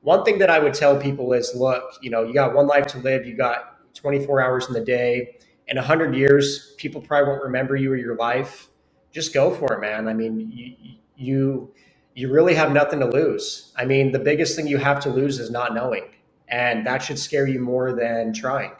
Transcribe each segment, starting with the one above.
one thing that I would tell people is, look, you got one life to live. You got 24 hours in the day. In 100 years, people probably won't remember you or your life. Just go for it, man. I mean, you really have nothing to lose. I mean, the biggest thing you have to lose is not knowing, and that should scare you more than trying.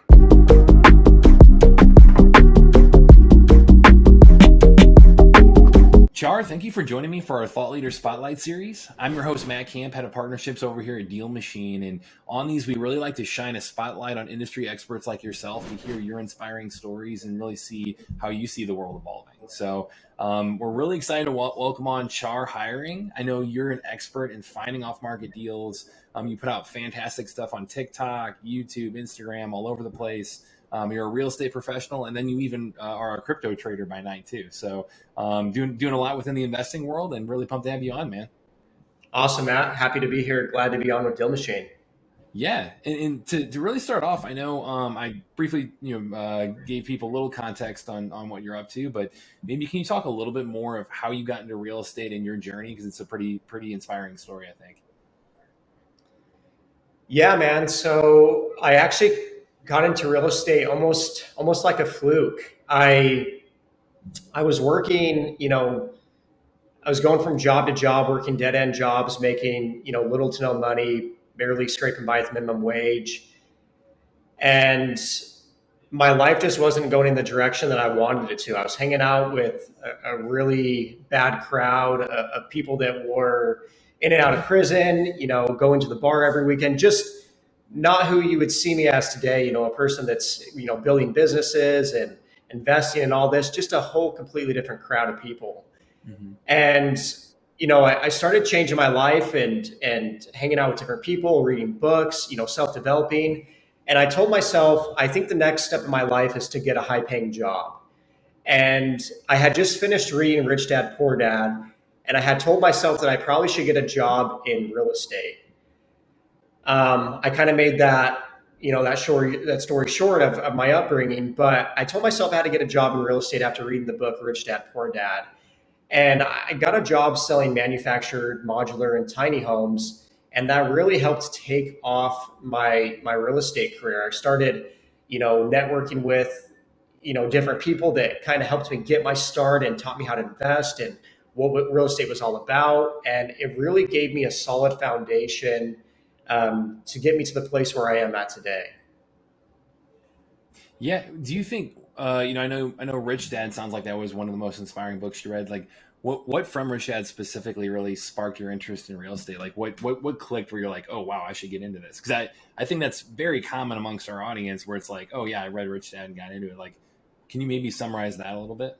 Char, thank you for joining me for our Thought Leader Spotlight series. I'm your host, Matt Camp, head of partnerships over here at DealMachine. And on these, we really like to shine a spotlight on industry experts like yourself to hear your inspiring stories and really see how you see the world evolving. So we're really excited to welcome on Char Hiring. I know you're an expert in finding off-market deals. You put out fantastic stuff on TikTok, YouTube, Instagram, all over the place. You're a real estate professional, and then you even are a crypto trader by night too. So doing a lot within the investing world, and really pumped to have you on, man. Awesome, Matt. Happy to be here. Glad to be on with DealMachine. Yeah, and to really start off, I know I briefly gave people a little context on what you're up to, but maybe can you talk a little bit more of how you got into real estate and your journey, because it's a pretty inspiring story, I think. Yeah, man. So I actually got into real estate almost like a fluke. I was working, I was going from job to job, working dead end jobs, making, little to no money, barely scraping by with minimum wage. And my life just wasn't going in the direction that I wanted it to. I was hanging out with a really bad crowd of people that were in and out of prison, going to the bar every weekend, just not who you would see me as today, a person that's, building businesses and investing in all this, just a whole completely different crowd of people. Mm-hmm. And I started changing my life and hanging out with different people, reading books, self-developing. And I told myself, I think the next step in my life is to get a high-paying job. And I had just finished reading Rich Dad Poor Dad, and I had told myself that I probably should get a job in real estate. I kind of made that story short of my upbringing, but I told myself I had to get a job in real estate after reading the book Rich Dad Poor Dad. And I got a job selling manufactured modular and tiny homes. And that really helped take off my real estate career. I started, networking with, different people that kind of helped me get my start and taught me how to invest and what real estate was all about. And it really gave me a solid foundation to get me to the place where I am at today. Yeah. Do you think, I know Rich Dad sounds like that was one of the most inspiring books you read. Like what from Rich Dad specifically really sparked your interest in real estate? Like what clicked where you're like, oh, wow, I should get into this? Because I think that's very common amongst our audience where it's like, oh yeah, I read Rich Dad and got into it. Like, can you maybe summarize that a little bit?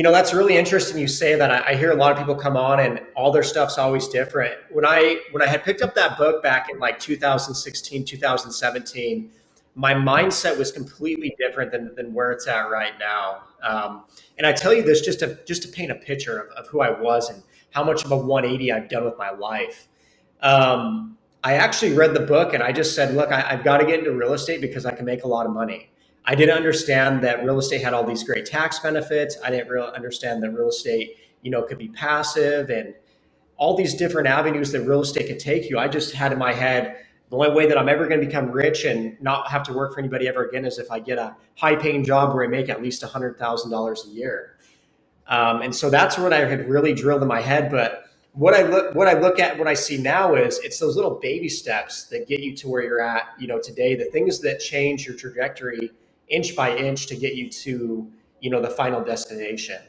That's really interesting you say that. I hear a lot of people come on and all their stuff's always different. When I had picked up that book back in like 2016, 2017, my mindset was completely different than where it's at right now. And I tell you this just to paint a picture of who I was and how much of a 180 I've done with my life. I actually read the book and I just said, look, I've got to get into real estate because I can make a lot of money. I didn't understand that real estate had all these great tax benefits. I didn't really understand that real estate, could be passive and all these different avenues that real estate could take you. I just had in my head, the only way that I'm ever going to become rich and not have to work for anybody ever again is if I get a high paying job where I make at least $100,000 a year. And so that's what I had really drilled in my head. But what I look at, what I see now is it's those little baby steps that get you to where you're at, today, the things that change your trajectory inch by inch to get you to, the final destination.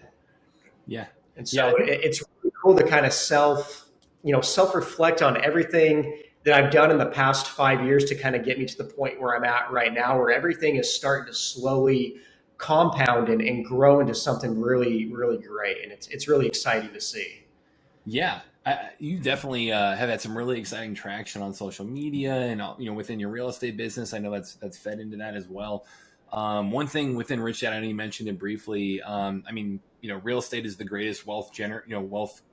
Yeah. And so it's really cool to kind of self-reflect on everything that I've done in the past 5 years to kind of get me to the point where I'm at right now, where everything is starting to slowly compound and grow into something really, really great. And it's really exciting to see. Yeah, you definitely have had some really exciting traction on social media and within your real estate business. I know that's fed into that as well. One thing within Rich Dad, I know you mentioned it briefly. Real estate is the greatest wealth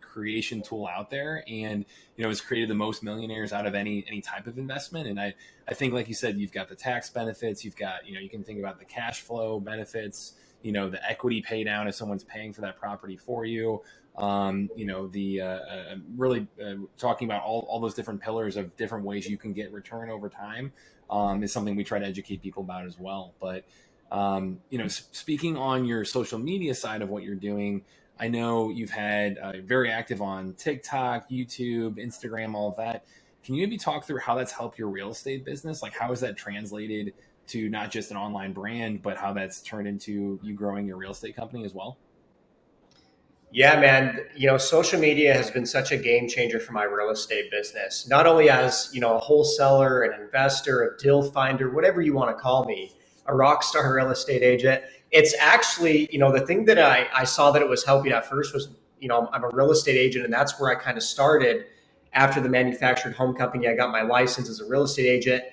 creation tool out there, and it's created the most millionaires out of any type of investment. And I think, like you said, you've got the tax benefits, you've got you can think about the cash flow benefits. the equity pay down if someone's paying for that property for you. The really talking about all those different pillars of different ways you can get return over time is something we try to educate people about as well. But speaking on your social media side of what you're doing, I know you've had very active on TikTok, YouTube, Instagram, all of that. Can you maybe talk through how that's helped your real estate business? Like, how has that translated to not just an online brand, but how that's turned into you growing your real estate company as well? Yeah, man. Social media has been such a game changer for my real estate business. Not only as, a wholesaler, an investor, a deal finder, whatever you want to call me, a rock star real estate agent. It's actually, the thing that I saw that it was helping at first was, I'm a real estate agent, and that's where I kind of started after the manufactured home company. I got my license as a real estate agent.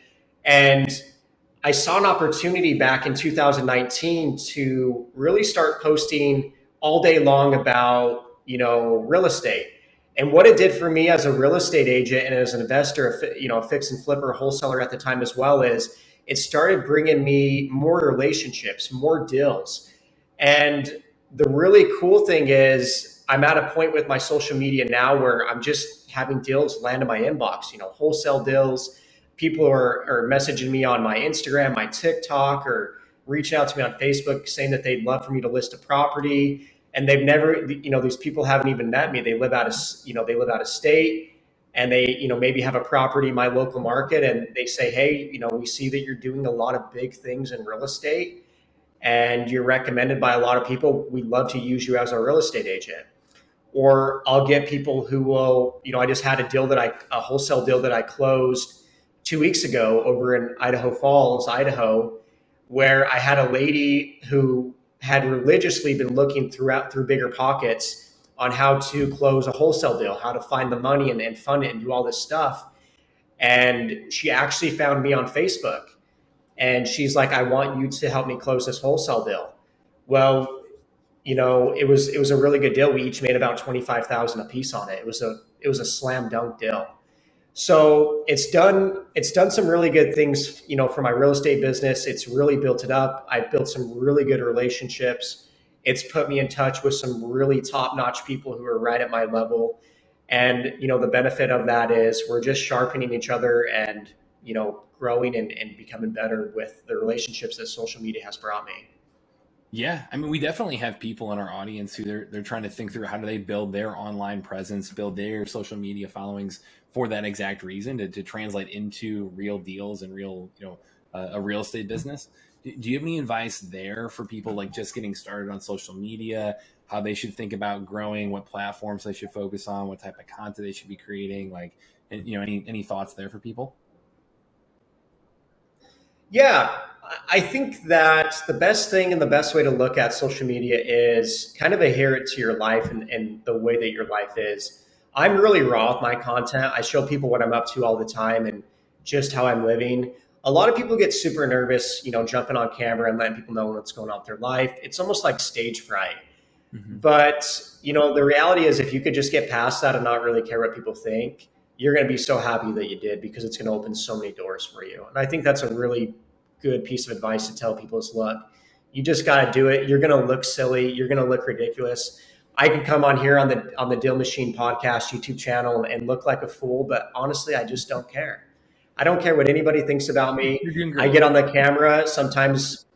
And I saw an opportunity back in 2019 to really start posting all day long about, real estate. And what it did for me as a real estate agent and as an investor, a fix and flipper wholesaler at the time as well, is it started bringing me more relationships, more deals. And the really cool thing is I'm at a point with my social media now where I'm just having deals land in my inbox, wholesale deals. People are messaging me on my Instagram, my TikTok, or reaching out to me on Facebook saying that they'd love for me to list a property. And they've never, these people haven't even met me. They live out of, they live out of state, and they, maybe have a property in my local market, and they say, hey, we see that you're doing a lot of big things in real estate and you're recommended by a lot of people. We'd love to use you as our real estate agent. Or I'll get people who will, I just had a wholesale deal that I closed 2 weeks ago over in Idaho Falls, Idaho, where I had a lady who had religiously been looking through Bigger Pockets on how to close a wholesale deal, how to find the money and fund it and do all this stuff. And she actually found me on Facebook, and she's like, I want you to help me close this wholesale deal. Well, it was a really good deal. We each made about 25,000 a piece on it. It was a slam dunk deal. So it's done some really good things, for my real estate business. It's really built it up. I've built some really good relationships. It's put me in touch with some really top-notch people who are right at my level. And, the benefit of that is we're just sharpening each other and, growing and becoming better with the relationships that social media has brought me. Yeah, I mean, we definitely have people in our audience who they're trying to think through how do they build their online presence, build their social media followings for that exact reason to translate into real deals and real, a real estate business. Do you have any advice there for people like just getting started on social media, how they should think about growing, what platforms they should focus on, what type of content they should be creating, like, and, any thoughts there for people? Yeah, I think that the best thing and the best way to look at social media is kind of adhere it to your life and the way that your life is. I'm really raw with my content. I show people what I'm up to all the time and just how I'm living. A lot of people get super nervous, jumping on camera and letting people know what's going on with their life. It's almost like stage fright. Hmm. But, the reality is if you could just get past that and not really care what people think, you're going to be so happy that you did, because it's going to open so many doors for you. And I think that's a really good piece of advice to tell people is, look, you just got to do it. You're going to look silly. You're going to look ridiculous. I can come on here on the Deal Machine podcast YouTube channel and look like a fool, but honestly, I just don't care. I don't care what anybody thinks about me. You're doing I great. get on the camera. Sometimes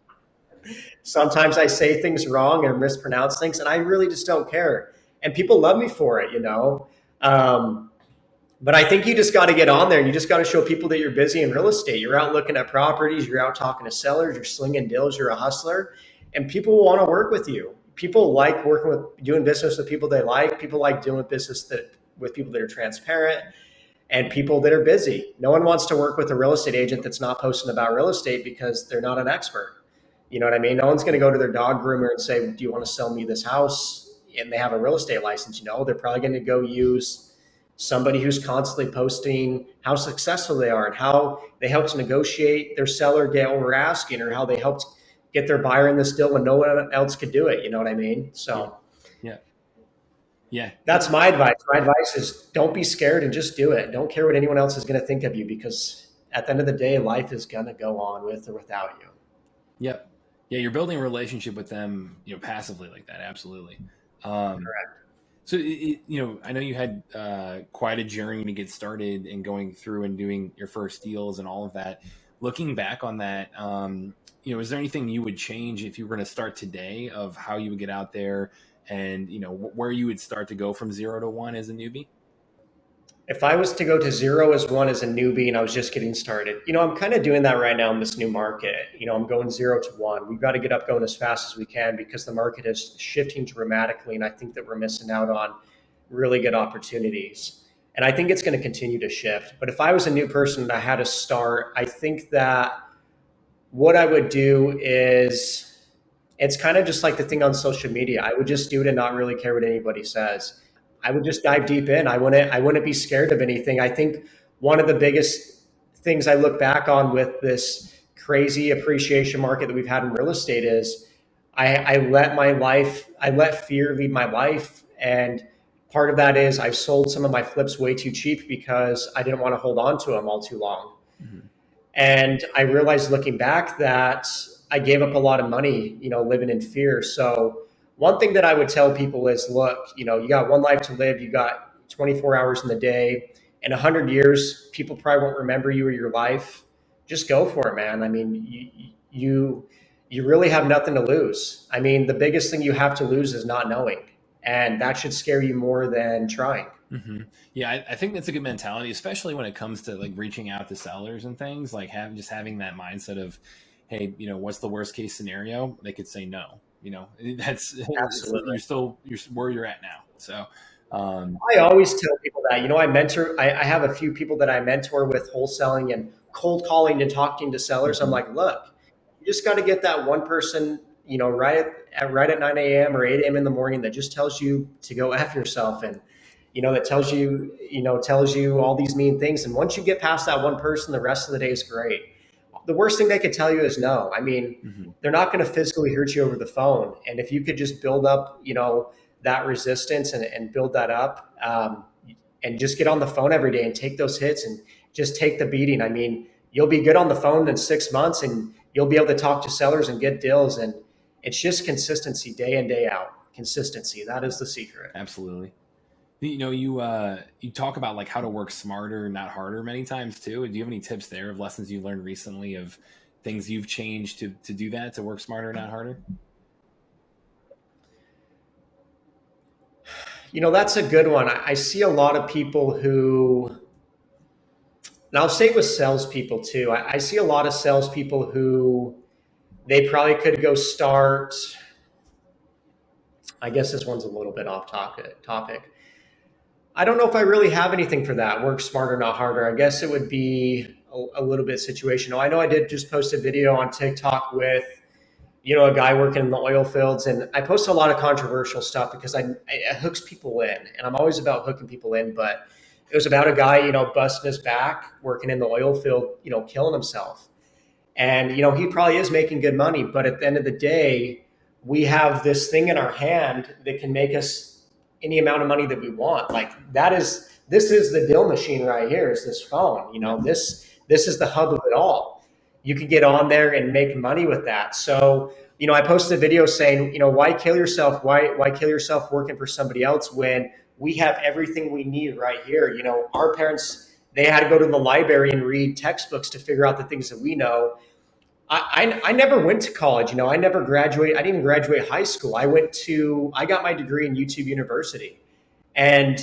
I say things wrong or mispronounce things, and I really just don't care. And people love me for it. Um, but I think you just got to get on there and you just got to show people that you're busy in real estate. You're out looking at properties, you're out talking to sellers, you're slinging deals, you're a hustler, and people want to work with you. People like doing business with people they like. People like doing with people that are transparent and people that are busy. No one wants to work with a real estate agent that's not posting about real estate because they're not an expert. You know what I mean? No one's going to go to their dog groomer and say, do you want to sell me this house? And they have a real estate license. They're probably going to go use somebody who's constantly posting how successful they are and how they helped negotiate their seller get over asking, or how they helped get their buyer in this deal when no one else could do it. You know what I mean? Yeah. So Yeah. Yeah. that's my advice. My advice is don't be scared and just do it. Don't care what anyone else is going to think of you, because at the end of the day, life is going to go on with or without you. Yep. Yeah, you're building a relationship with them, passively like that. Absolutely. Um, Correct. so, I know you had quite a journey to get started and going through and doing your first deals and all of that. Looking back on that, is there anything you would change if you were going to start today of how you would get out there and, where you would start to go from 0 to 1 as a newbie? If I was to go to 0 as 1 as a newbie and I was just getting started, I'm kind of doing that right now in this new market. I'm going 0 to 1. We've got to get up going as fast as we can because the market is shifting dramatically. And I think that we're missing out on really good opportunities. And I think it's going to continue to shift. But if I was a new person and I had to start, I think that what I would do is it's kind of just like the thing on social media. I would just do it and not really care what anybody says. I would just dive deep in. I wouldn't be scared of anything. I think one of the biggest things I look back on with this crazy appreciation market that we've had in real estate is I let fear lead my life. And part of that is I've sold some of my flips way too cheap because I didn't want to hold on to them all too long. Mm-hmm. And I realized looking back that I gave up a lot of money, living in fear. So one thing that I would tell people is, look, you got one life to live. You got 24 hours in the day. In 100 years, people probably won't remember you or your life. Just go for it, man. I mean, you really have nothing to lose. I mean, the biggest thing you have to lose is not knowing, and that should scare you more than trying. Mm-hmm. Yeah, I think that's a good mentality, especially when it comes to like reaching out to sellers and things. Like having that mindset of, hey, what's the worst case scenario? They could say no. That's Absolutely. you're where you're at now. So, um, I always tell people that, I have a few people that I mentor with wholesaling and cold calling and talking to sellers. I'm mhm, like, look, you just got to get that one person, right at 9 a.m. or 8 a.m. in the morning that just tells you to go F yourself. And, that tells you all these mean things. And once you get past that one person, the rest of the day is great. The worst thing they could tell you is no. I mean, mhm. they're not going to physically hurt you over the phone. And if you could just build up, that resistance and build that up, and just get on the phone every day and take those hits and just take the beating. I mean, you'll be good on the phone in 6 months and you'll be able to talk to sellers and get deals. And it's just consistency day in, day out. Consistency. That is the secret. Absolutely. You talk about like how to work smarter, not harder, many times too. Do you have any tips there of lessons you learned recently of things you've changed to do that, to work smarter, not harder? That's a good one. I see a lot of people who, and I'll say with salespeople too. I see a lot of salespeople who they probably could go start. I guess this one's a little bit off topic. I don't know if I really have anything for that. Work smarter, not harder. I guess it would be a little bit situational. I know I did just post a video on TikTok with, a guy working in the oil fields, and I post a lot of controversial stuff because it hooks people in, and I'm always about hooking people in. But it was about a guy, busting his back working in the oil field, killing himself. And, he probably is making good money, but at the end of the day, we have this thing in our hand that can make us any amount of money that we want. Like this is the deal machine right here, is this phone. Yep. This is the hub of it all. You can get on there and make money with that. So, I posted a video saying, why kill yourself? Why kill yourself working for somebody else when we have everything we need right here? Our parents, they had to go to the library and read textbooks to figure out the things that we know. I never went to college. I never graduated. I didn't even graduate high school. I got my degree in YouTube University, and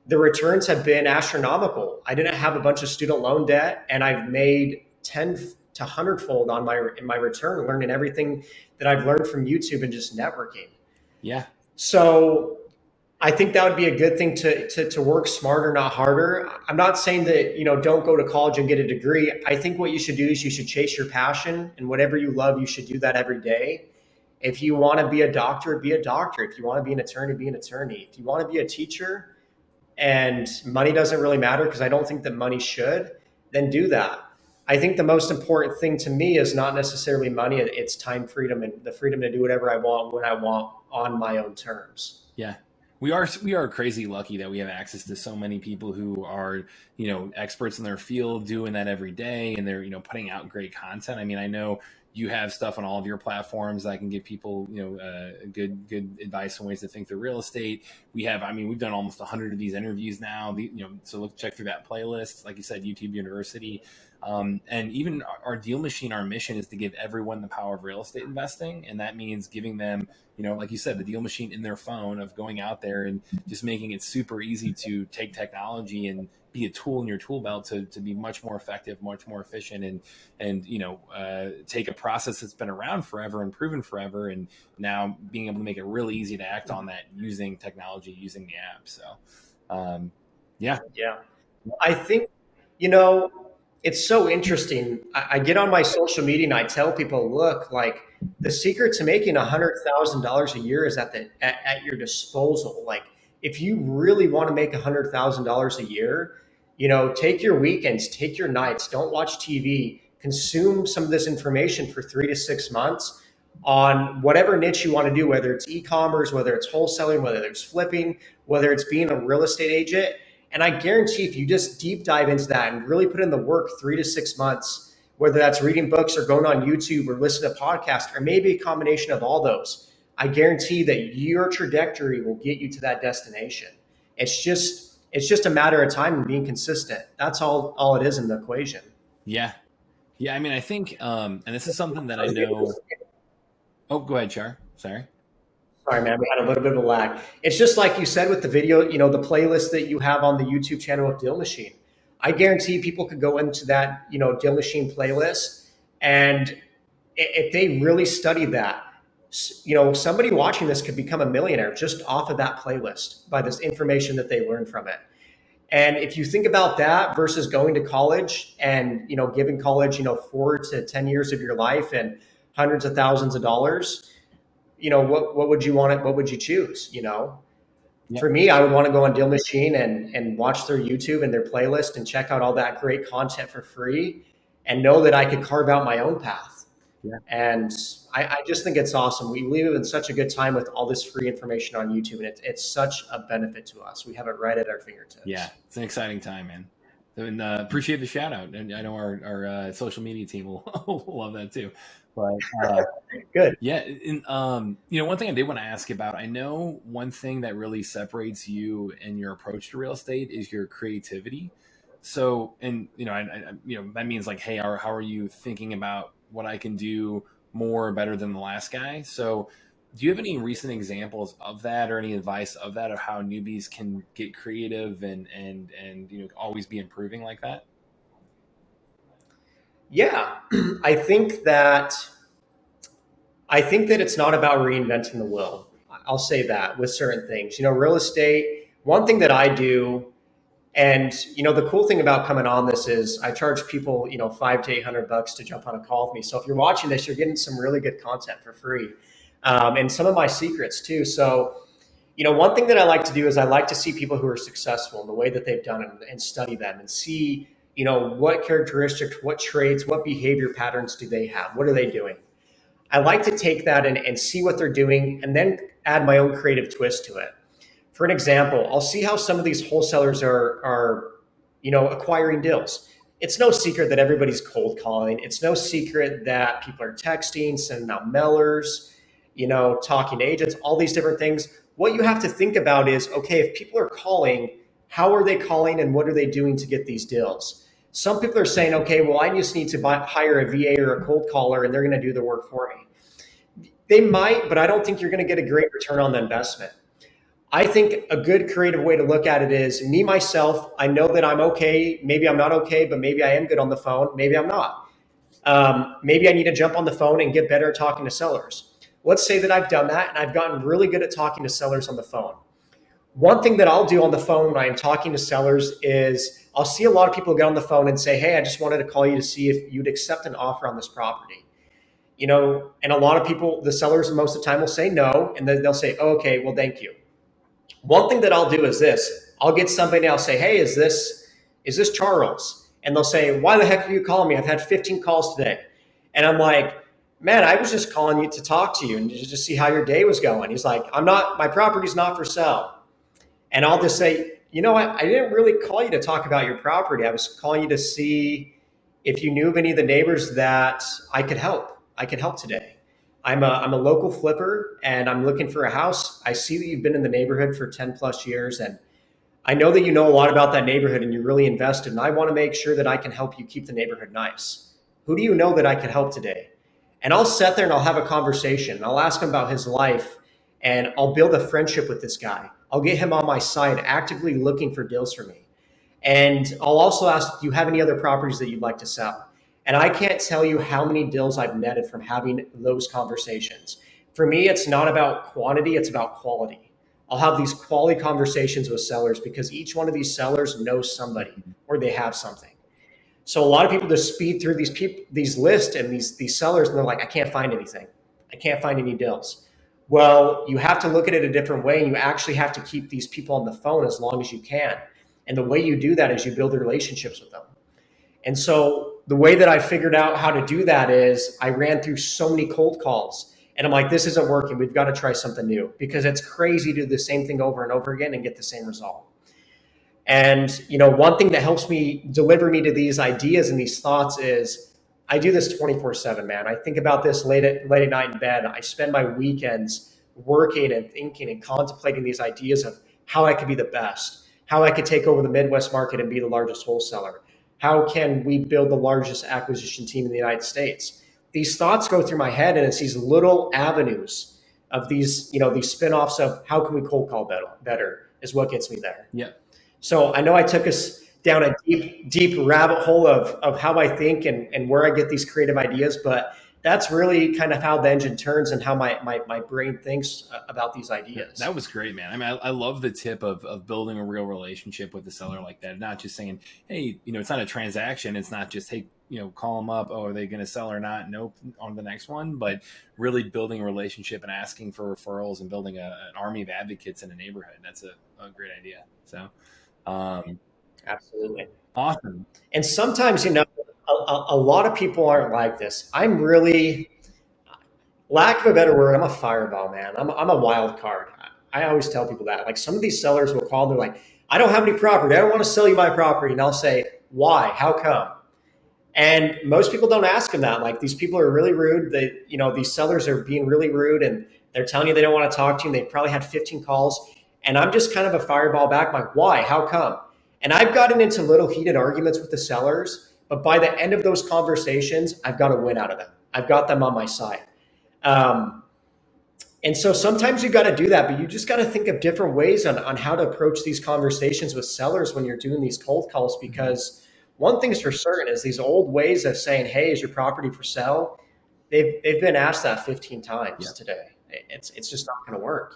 the returns have been astronomical. I didn't have a bunch of student loan debt, and I've made 10 to 100 fold in my return, learning everything that I've learned from YouTube and just networking. Yeah. So I think that would be a good thing to work smarter, not harder. I'm not saying that, don't go to college and get a degree. I think what you should do is you should chase your passion, and whatever you love, you should do that every day. If you want to be a doctor, be a doctor. If you want to be an attorney, be an attorney. If you want to be a teacher and money doesn't really matter, because I don't think that money should, then do that. I think the most important thing to me is not necessarily money. It's time freedom and the freedom to do whatever I want when I want on my own terms. Yeah. We are crazy lucky that we have access to so many people who are, experts in their field doing that every day, and they're, putting out great content. I mean, I know you have stuff on all of your platforms that can give people, good advice and ways to think through real estate. We've done almost 100 of these interviews now. So look, check through that playlist. Like you said, YouTube University. And even our Deal Machine, our mission is to give everyone the power of real estate investing. And that means giving them, like you said, the Deal Machine in their phone, of going out there and just making it super easy to take technology and be a tool in your tool belt to be much more effective, much more efficient, and take a process that's been around forever and proven forever, and now being able to make it really easy to act on that using technology, using the app. So, yeah. Yeah. I think, you know, it's so interesting. I get on my social media and I tell people, look, like the secret to making $100,000 a year is at your disposal. Like if you really want to make $100,000 a year, take your weekends, take your nights, don't watch TV, consume some of this information for 3 to 6 months on whatever niche you want to do, whether it's e-commerce, whether it's wholesaling, whether it's flipping, whether it's being a real estate agent. And I guarantee if you just deep dive into that and really put in the work 3 to 6 months, whether that's reading books or going on YouTube or listening to podcasts or maybe a combination of all those, I guarantee that your trajectory will get you to that destination. It's just a matter of time and being consistent. That's all it is in the equation. Yeah. Yeah. I think, and this is something that I know. Oh, go ahead, Char. Sorry. Sorry, man, we had a little bit of a lag. It's just like you said with the video, the playlist that you have on the YouTube channel of Deal Machine. I guarantee people could go into that, Deal Machine playlist, and if they really study that, somebody watching this could become a millionaire just off of that playlist by this information that they learn from it. And if you think about that versus going to college and, giving college, 4 to 10 years of your life and hundreds of thousands of dollars, what would you want it? What would you choose? Yeah. For me, I would want to go on Deal Machine and watch their YouTube and their playlist and check out all that great content for free and know that I could carve out my own path. Yeah. And I just think it's awesome. We live in such a good time with all this free information on YouTube, and it's such a benefit to us. We have it right at our fingertips. Yeah. It's an exciting time, man. And appreciate the shout out. And I know our social media team will love that too. But good. Yeah. And, one thing I did want to ask about, I know one thing that really separates you and your approach to real estate is your creativity. So, and, that means like, hey, how are you thinking about what I can do more or better than the last guy? So do you have any recent examples of that or any advice of that, of how newbies can get creative and always be improving like that? Yeah, I think that it's not about reinventing the wheel. I'll say that with certain things. Real estate, one thing that I do, and the cool thing about coming on this is I charge people, $500 to jump on a call with me. So if you're watching this, you're getting some really good content for free. And some of my secrets too. So, one thing that I like to do is I like to see people who are successful in the way that they've done it and study them and see, what characteristics, what traits, what behavior patterns do they have? What are they doing? I like to take that and see what they're doing and then add my own creative twist to it. For an example, I'll see how some of these wholesalers are acquiring deals. It's no secret that everybody's cold calling. It's no secret that people are texting, sending out mailers, talking to agents, all these different things. What you have to think about is, okay, if people are calling, how are they calling and what are they doing to get these deals? Some people are saying, okay, well, I just need to hire a VA or a cold caller and they're going to do the work for me. They might, but I don't think you're going to get a great return on the investment. I think a good creative way to look at it is me, myself. I know that I'm okay. Maybe I'm not okay, but maybe I am good on the phone. Maybe I'm not. Maybe I need to jump on the phone and get better at talking to sellers. Let's say that I've done that and I've gotten really good at talking to sellers on the phone. One thing that I'll do on the phone when I'm talking to sellers is I'll see a lot of people get on the phone and say, hey, I just wanted to call you to see if you'd accept an offer on this property. And a lot of people, the sellers most of the time will say no, and then they'll say, oh, okay, well, thank you. One thing that I'll do is this. I'll get somebody, I'll say, hey, is this Charles? And they'll say, why the heck are you calling me? I've had 15 calls today. And I'm like, man, I was just calling you to talk to you and just see how your day was going. He's like, my property's not for sale. And I'll just say, you know what? I didn't really call you to talk about your property. I was calling you to see if you knew of any of the neighbors that I could help. I can help today. I'm a local flipper and I'm looking for a house. I see that you've been in the neighborhood for 10 plus years, and I know that you know a lot about that neighborhood and you're really invested, and I want to make sure that I can help you keep the neighborhood nice. Who do you know that I can help today? And I'll sit there and I'll have a conversation. I'll ask him about his life and I'll build a friendship with this guy. I'll get him on my side, actively looking for deals for me. And I'll also ask, do you have any other properties that you'd like to sell? And I can't tell you how many deals I've netted from having those conversations. For me, it's not about quantity, it's about quality. I'll have these quality conversations with sellers because each one of these sellers knows somebody or they have something. So a lot of people just speed through these lists and these sellers, and they're like, I can't find anything. I can't find any deals. Well, you have to look at it a different way, and you actually have to keep these people on the phone as long as you can. And the way you do that is you build the relationships with them. And so the way that I figured out how to do that is I ran through so many cold calls. And I'm like, this isn't working. We've got to try something new because it's crazy to do the same thing over and over again and get the same result. And one thing that helps me deliver me to these ideas and these thoughts is I do this 24/7, man. I think about this late at night in bed. I spend my weekends working and thinking and contemplating these ideas of how I could be the best, how I could take over the Midwest market and be the largest wholesaler. How can we build the largest acquisition team in the United States? These thoughts go through my head, and it's these little avenues of these spin-offs of how can we cold call better is what gets me there. Yeah. So I know I took us down a deep rabbit hole of how I think and where I get these creative ideas, but that's really kind of how the engine turns and how my brain thinks about these ideas. That was great, man. I mean, I love the tip of building a real relationship with the seller like that. Not just saying, hey, it's not a transaction. It's not just, hey, call them up. Oh, are they going to sell or not? Nope. On the next one. But really building a relationship and asking for referrals and building an army of advocates in a neighborhood. That's a great idea. So, absolutely. Awesome. And sometimes, a lot of people aren't like this. I'm really, lack of a better word, I'm a fireball, man. I'm a wild card. I always tell people that. Like some of these sellers will call, they're like, I don't have any property. I don't want to sell you my property. And I'll say, why? How come? And most people don't ask them that. Like these people are really rude. These sellers are being really rude and they're telling you they don't want to talk to you. And they probably had 15 calls. And I'm just kind of a fireball back. I'm like, why? How come? And I've gotten into little heated arguments with the sellers. But by the end of those conversations, I've got a win out of them. I've got them on my side. And so sometimes you got to do that, but you just got to think of different ways on how to approach these conversations with sellers when you're doing these cold calls, because one thing's for certain is these old ways of saying, hey, is your property for sale? They've been asked that 15 times today. It's just not going to work.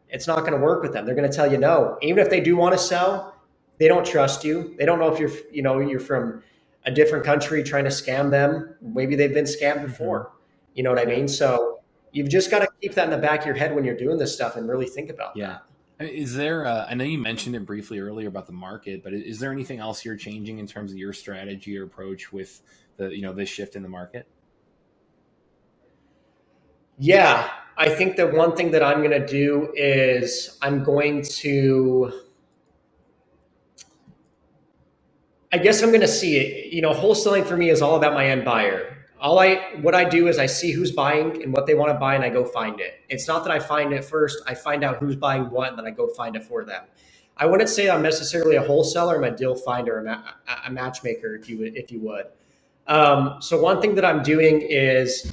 It's not going to work with them. They're going to tell you no. Even if they do want to sell, they don't trust you. They don't know if you're from a different country trying to scam them. Maybe they've been scammed before. You know what I mean? So you've just got to keep that in the back of your head when you're doing this stuff and really think about that. Is there, I know you mentioned it briefly earlier about the market, but is there anything else you're changing in terms of your strategy or approach with this shift in the market? Yeah, I think that one thing that I'm going to do is I guess I'm going to see it. Wholesaling for me is all about my end buyer. What I do is I see who's buying and what they want to buy, and I go find it. It's not that I find it first. I find out who's buying what, and then I go find it for them. I wouldn't say I'm necessarily a wholesaler. I'm a deal finder, a matchmaker, if you would. So one thing that I'm doing is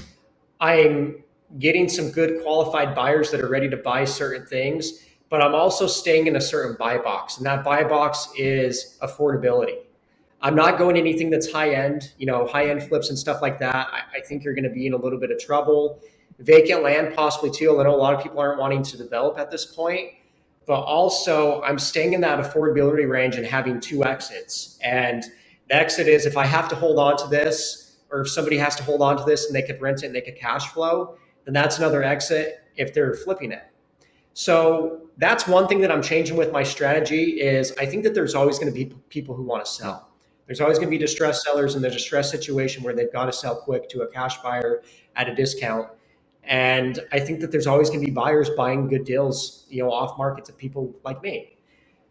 I'm getting some good qualified buyers that are ready to buy certain things, but I'm also staying in a certain buy box, and that buy box is affordability. I'm not going anything that's high end flips and stuff like that. I think you're going to be in a little bit of trouble. Vacant land, possibly too. I know a lot of people aren't wanting to develop at this point, but also I'm staying in that affordability range and having two exits. And the exit is if I have to hold on to this, or if somebody has to hold on to this and they could rent it and they could cash flow, then that's another exit if they're flipping it. So that's one thing that I'm changing with my strategy is I think that there's always going to be people who want to sell. There's always going to be distressed sellers in the distressed situation where they've got to sell quick to a cash buyer at a discount. And I think that there's always going to be buyers buying good deals, off market to people like me.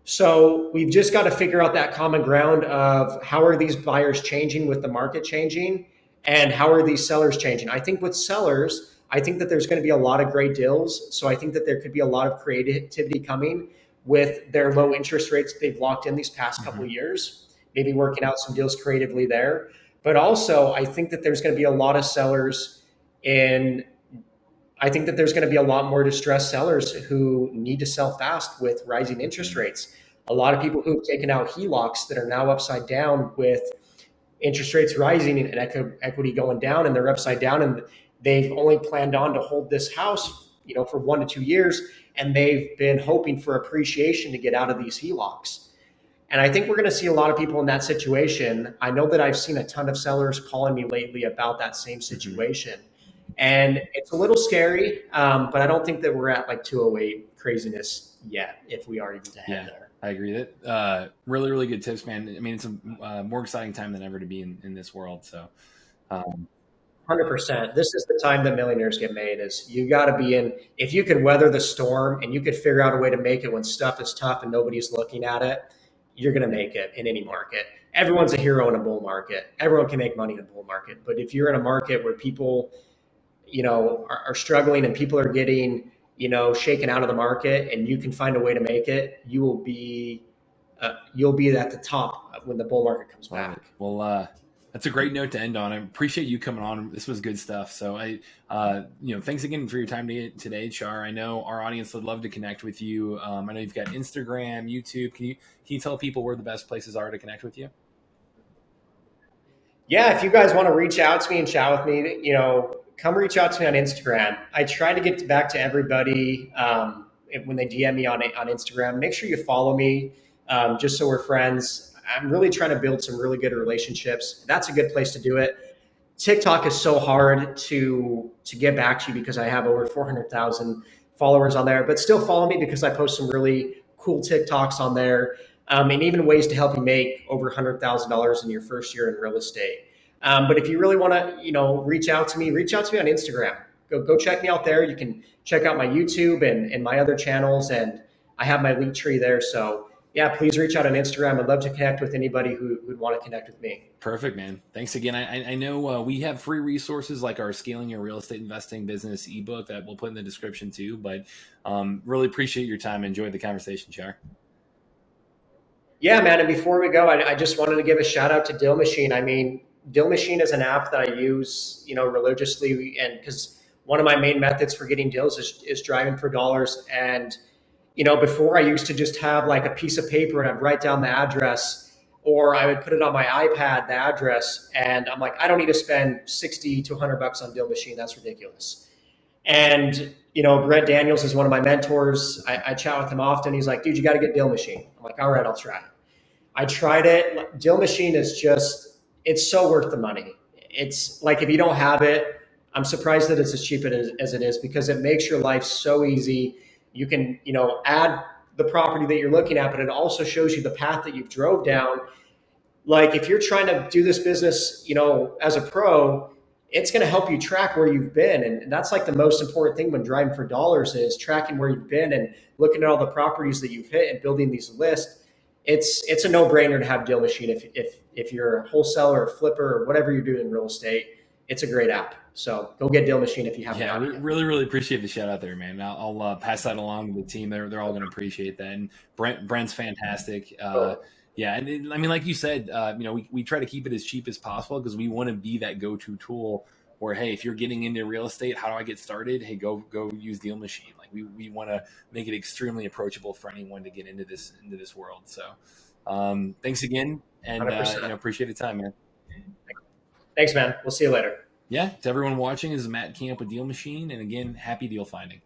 So we've just got to figure out that common ground of how are these buyers changing with the market changing, And how are these sellers changing? I think with sellers, I think that there's going to be a lot of great deals. So I think that there could be a lot of creativity coming with their low interest rates that they've locked in these past couple Mm-hmm. of years, maybe working out some deals creatively there. But also, I think that there's going to be a lot of sellers in I think that there's going to be a lot more distressed sellers who need to sell fast with rising interest rates. A lot of people who've taken out HELOCs that are now upside down with interest rates rising and equity going down, and they're upside down, and they've only planned on to hold this house, for 1 to 2 years, and they've been hoping for appreciation to get out of these HELOCs. And I think we're going to see a lot of people in that situation. I know that I've seen a ton of sellers calling me lately about that same situation. And it's a little scary, but I don't think that we're at like 208 craziness yet, if we are even to head there. I agree that really, really good tips, man. I mean, it's a more exciting time than ever to be in this world. So, 100%. This is the time that millionaires get made. Is you got to be in. If you can weather the storm and you could figure out a way to make it when stuff is tough and nobody's looking at it, you're going to make it in any market. Everyone's a hero in a bull market. Everyone can make money in a bull market. But if you're in a market where people, are struggling and people are getting, shaken out of the market, and you can find a way to make it, you'll be at the top when the bull market comes back. Well, that's a great note to end on. I appreciate you coming on. This was good stuff. So thanks again for your time today, Char. I know our audience would love to connect with you. I know you've got Instagram, YouTube. Can you tell people where the best places are to connect with you? Yeah, if you guys want to reach out to me and chat with me, come reach out to me on Instagram. I try to get back to everybody when they DM me on Instagram. Make sure you follow me, just so we're friends. I'm really trying to build some really good relationships. That's a good place to do it. TikTok is so hard to get back to you because I have over 400,000 followers on there. But still follow me because I post some really cool TikToks on there, and even ways to help you make over $100,000 in your first year in real estate. But if you really want to, reach out to me on Instagram. Go check me out there. You can check out my YouTube and my other channels, and I have my link tree there. So yeah, please reach out on Instagram. I'd love to connect with anybody who would want to connect with me. Perfect, man. Thanks again. I know we have free resources like our Scaling Your Real Estate Investing Business ebook that we'll put in the description too. But really appreciate your time. Enjoyed the conversation, Char. Yeah, man. And before we go, I just wanted to give a shout out to DealMachine. I mean, DealMachine is an app that I use, religiously, and because one of my main methods for getting deals is driving for dollars. And before I used to just have like a piece of paper and I'd write down the address, or I would put it on my iPad, the address, and I'm like, I don't need to spend 60 to $100 on DealMachine. That's ridiculous. And Brent Daniels is one of my mentors. I chat with him often. He's like, dude, you got to get DealMachine. I'm like, all right, I'll try it. I tried it. DealMachine is it's so worth the money. It's like, if you don't have it, I'm surprised that it's as cheap as it is, because it makes your life so easy. You can, add the property that you're looking at, but it also shows you the path that you've drove down. Like, if you're trying to do this business, as a pro, it's going to help you track where you've been. And that's like the most important thing when driving for dollars, is tracking where you've been and looking at all the properties that you've hit and building these lists. It's a no-brainer to have DealMachine if you're a wholesaler or flipper or whatever you're doing in real estate. It's a great app. So go get DealMachine if you haven't. Yeah, really, really appreciate the shout out there, man. I'll pass that along to the team. They're all going to appreciate that. And Brent's fantastic. Yeah, and I mean, like you said, we try to keep it as cheap as possible because we want to be that go-to tool where, hey, if you're getting into real estate, how do I get started? Hey, go use DealMachine. Like we want to make it extremely approachable for anyone to get into this world. So thanks again, and appreciate the time, man. Thanks, man. We'll see you later. Yeah, to everyone watching, this is Matt Camp with DealMachine, and again, happy deal finding.